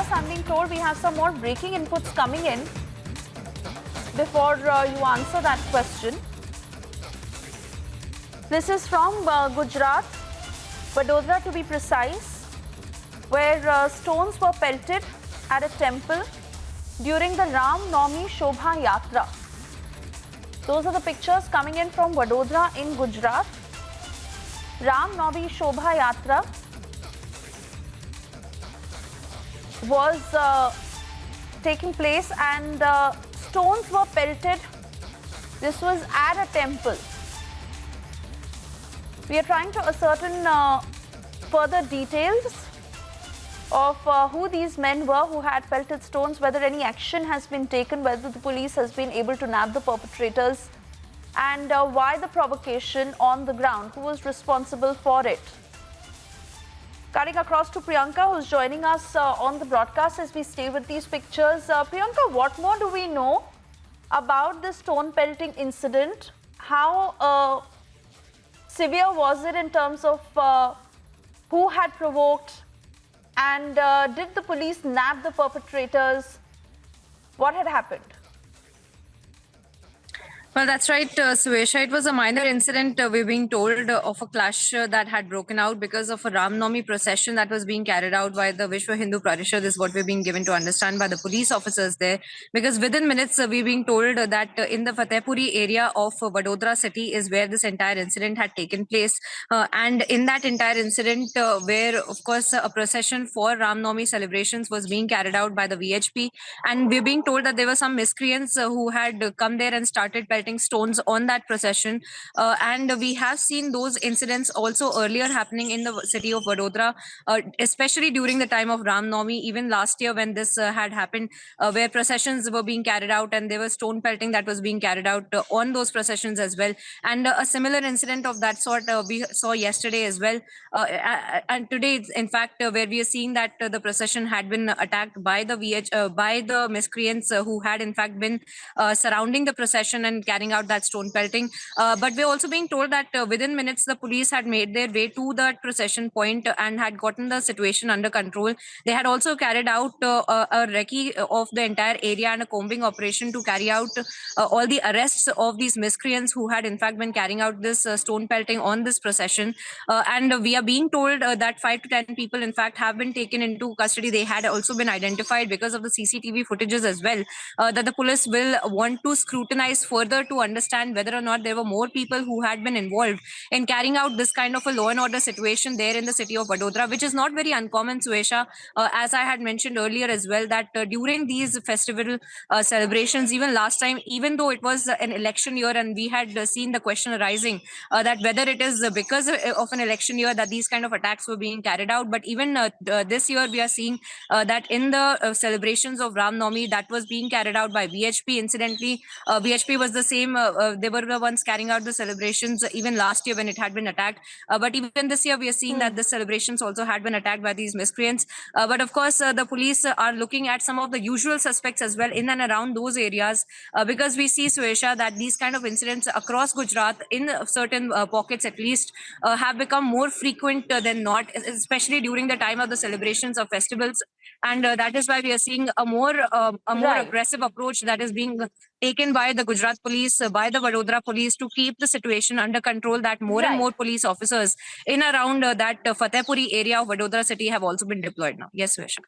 Plus, I'm being told we have some more breaking inputs coming in before you answer that question. This is from Gujarat, Vadodara to be precise, where stones were pelted at a temple during the Ram Navami Shobha Yatra. Those are the pictures coming in from Vadodara in Gujarat. Ram Navami Shobha Yatra was taking place and stones were pelted. This was at a temple. We are trying to ascertain further details of who these men were who had pelted stones, whether any action has been taken, whether the police has been able to nab the perpetrators, and why the provocation on the ground, who was responsible for it. Cutting across to Priyanka, who's joining us on the broadcast as we stay with these pictures. Priyanka, what more do we know about this stone pelting incident? How severe was it in terms of who had provoked? And did the police nab the perpetrators? What had happened? Well, that's right, Suyesha. It was a minor incident, we're being told, of a clash that had broken out because of a Ram Navami procession that was being carried out by the Vishwa Hindu Parishad, is what we're being given to understand by the police officers there. Because within minutes, we're being told that in the Fatehpuri area of Vadodara city is where this entire incident had taken place. And in that entire incident, where, of course, a procession for Ram Navami celebrations was being carried out by the VHP. And we're being told that there were some miscreants who had come there and started pelting stones on that procession. And we have seen those incidents also earlier happening in the city of Vadodara, especially during the time of Ram Navami, even last year when this had happened, where processions were being carried out and there was stone pelting that was being carried out on those processions as well. And a similar incident of that sort we saw yesterday as well. And today, in fact, where we are seeing that the procession had been attacked by the miscreants who had in fact been surrounding the procession and carrying out that stone pelting. But we're also being told that within minutes the police had made their way to that procession point and had gotten the situation under control. They had also carried out a recce of the entire area and a combing operation to carry out all the arrests of these miscreants who had in fact been carrying out this stone pelting on this procession. And we are being told that 5 to 10 people in fact have been taken into custody. They had also been identified because of the CCTV footages as well, that the police will want to scrutinize further to understand whether or not there were more people who had been involved in carrying out this kind of a law and order situation there in the city of Vadodara, which is not very uncommon, Suyesha. As I had mentioned earlier as well, that during these festival celebrations, even last time, even though it was an election year and we had seen the question arising that whether it is because of an election year that these kind of attacks were being carried out, but even this year we are seeing that in the celebrations of Ram Navami that was being carried out by VHP. Incidentally, VHP was the same, they were the ones carrying out the celebrations even last year when it had been attacked. But even this year we are seeing that the celebrations also had been attacked by these miscreants. But of course, the police are looking at some of the usual suspects as well in and around those areas, because we see, Suyesha, that these kind of incidents across Gujarat, in certain pockets at least, have become more frequent than not, especially during the time of the celebrations of festivals. And that is why we are seeing a more aggressive approach that is being taken by the Gujarat police, by the Vadodara police, to keep the situation under control, that more and more police officers in around that Fatehpuri area of Vadodara city have also been deployed now. Yes, Suyesha.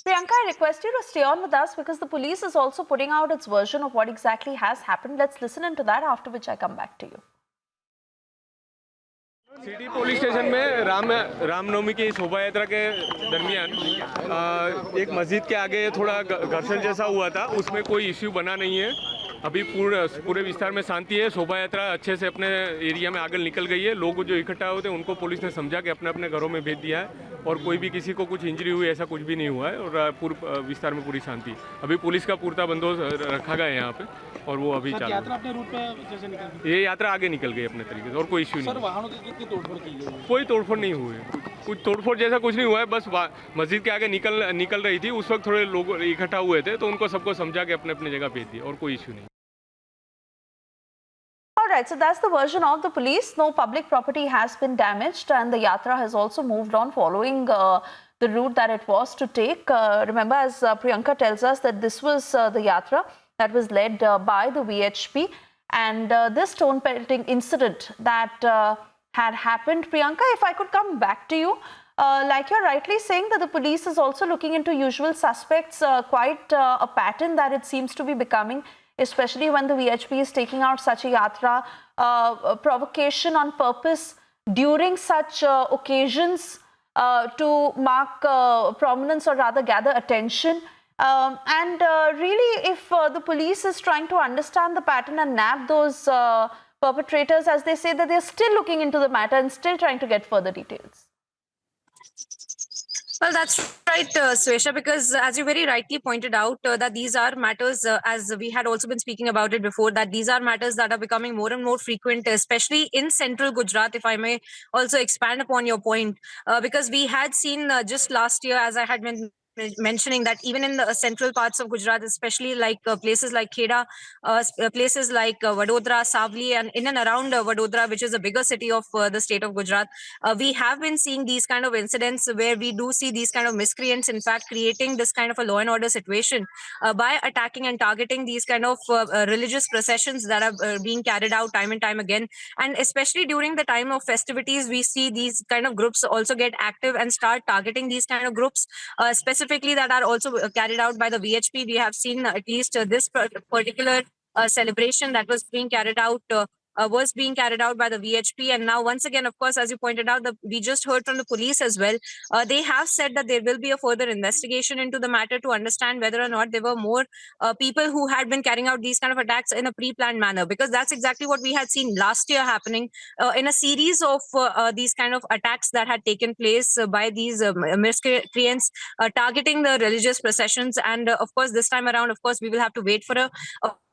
Priyanka, I request you to stay on with us because the police is also putting out its version of what exactly has happened. Let's listen into that, after which I come back to you. City police station में रामनवमी की शोभा यात्रा के दरमियान एक मस्जिद के आगे थोड़ा घर्षण जैसा हुआ था। उसमें कोई इश्यू बना नहीं है। अभी पूरे विस्तार में शांति है। शोभा यात्रा अच्छे से अपने एरिया में आगे निकल गई है। लोग जो इकट्ठा होते हैं उनको पुलिस ने समझा के अपने अपने घरों में भेज दिया है और कोई भी किसी को कुछ इंजरी हुई ऐसा कुछ भी नहीं हुआ है और पूरे विस्तार में पूरी शांति। अभी पुलिस का पूरा बंदोबस्त रखा गया है यहाँ पे और वो अभी चालू। यात्रा अपने रूट पे जैसे निकल गई, ये यात्रा आगे निकल गई अपने तरीके से और कोई इश्यू नहीं। सर, वाहनों की कितनी तोड़फोड़ की गई? कोई तोड़फोड़ नहीं हुई है। कुछ तोड़फोड़ जैसा कुछ नहीं हुआ है। बस मस्जिद के आगे निकल रही थी, उस वक्त थोड़े लोग इकट्ठा हुए थे तो उनको सबको समझा के अपने अपने जगह भेज दिया और कोई इश्यू नहीं। Alright, so that's the version of the police. No public property has been damaged and the yatra has also moved on following the route that it was to take. Remember, as Priyanka tells us, that this was the yatra that was led by the VHP, and this stone pelting incident that had happened. Priyanka, if I could come back to you, like you're rightly saying that the police is also looking into usual suspects, quite a pattern that it seems to be becoming, especially when the VHP is taking out such a yatra, provocation on purpose during such occasions to mark prominence, or rather gather attention. And really, if the police is trying to understand the pattern and nab those perpetrators, as they say, that they're still looking into the matter and still trying to get further details. Well, that's right, Suyesha, because as you very rightly pointed out, that these are matters, as we had also been speaking about it before, that these are matters that are becoming more and more frequent, especially in central Gujarat, if I may also expand upon your point, because we had seen just last year, as I had been mentioning, that even in the central parts of Gujarat, especially like places like Kheda, places like Vadodara, Savli, and in and around Vadodara, which is a bigger city of the state of Gujarat, we have been seeing these kind of incidents where we do see these kind of miscreants, in fact, creating this kind of a law and order situation by attacking and targeting these kind of religious processions that are being carried out time and time again. And especially during the time of festivities, we see these kind of groups also get active and start targeting these kind of groups, specifically that are also carried out by the VHP. We have seen at least this particular celebration that was being carried out by the VHP. And now, once again, of course, as you pointed out, we just heard from the police as well. They have said that there will be a further investigation into the matter to understand whether or not there were more people who had been carrying out these kind of attacks in a pre-planned manner, because that's exactly what we had seen last year happening in a series of these kind of attacks that had taken place by these miscreants targeting the religious processions. And of course, this time around, of course, we will have to wait for a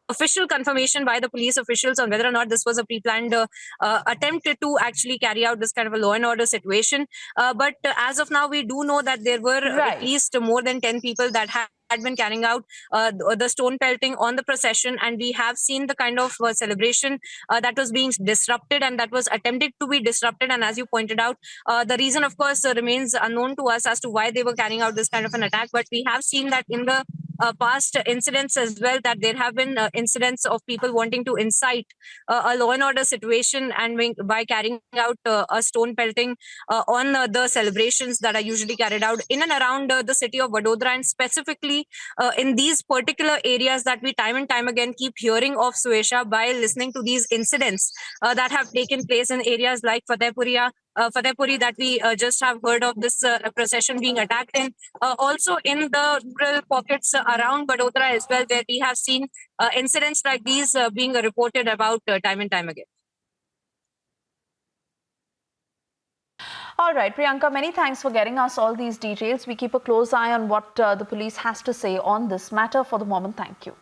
official confirmation by the police officials on whether or not this was a pre-planned attempt to actually carry out this kind of a law and order situation. But as of now, we do know that there were at least more than 10 people that had been carrying out the stone pelting on the procession, and we have seen the kind of celebration that was being disrupted and that was attempted to be disrupted. And as you pointed out, the reason, of course, remains unknown to us as to why they were carrying out this kind of an attack. But we have seen that in the past incidents as well, that there have been incidents of people wanting to incite a law and order situation, and by carrying out a stone pelting on the celebrations that are usually carried out in and around the city of Vadodara, and specifically in these particular areas that we time and time again keep hearing of, Suyesha, by listening to these incidents that have taken place in areas like Fatehpuri that we just have heard of this procession being attacked in. Also in the rural pockets around Vadodara as well, where we have seen incidents like these being reported about time and time again. All right, Priyanka, many thanks for getting us all these details. We keep a close eye on what the police has to say on this matter. For the moment, thank you.